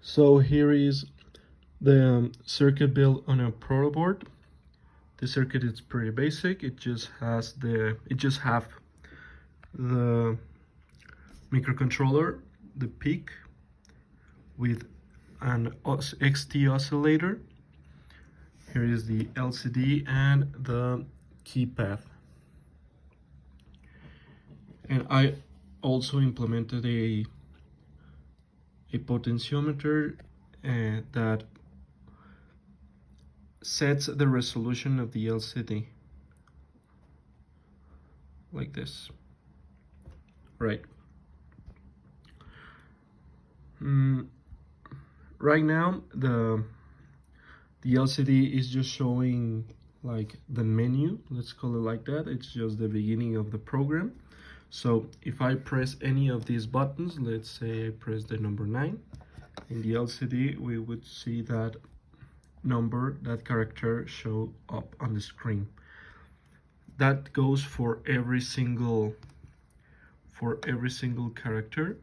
So here is the circuit built on a proto board. The circuit is pretty basic. It just have the microcontroller, the PIC, with an XT oscillator. Here is the LCD and the keypad. And I also implemented a potentiometer that sets the resolution of the LCD like this. Right. Right now the LCD is just showing like the menu, let's call it like that. It's just the beginning of the program. So if I press any of these buttons, let's say I press the number 9, in the LCD we would see that number, that character show up on the screen. That goes for every single character.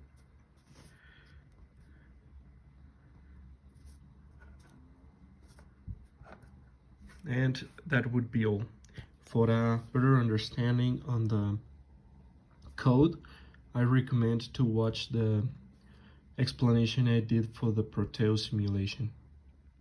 And that would be all. For a better understanding on the code, I recommend to watch the explanation I did for the Proteo simulation.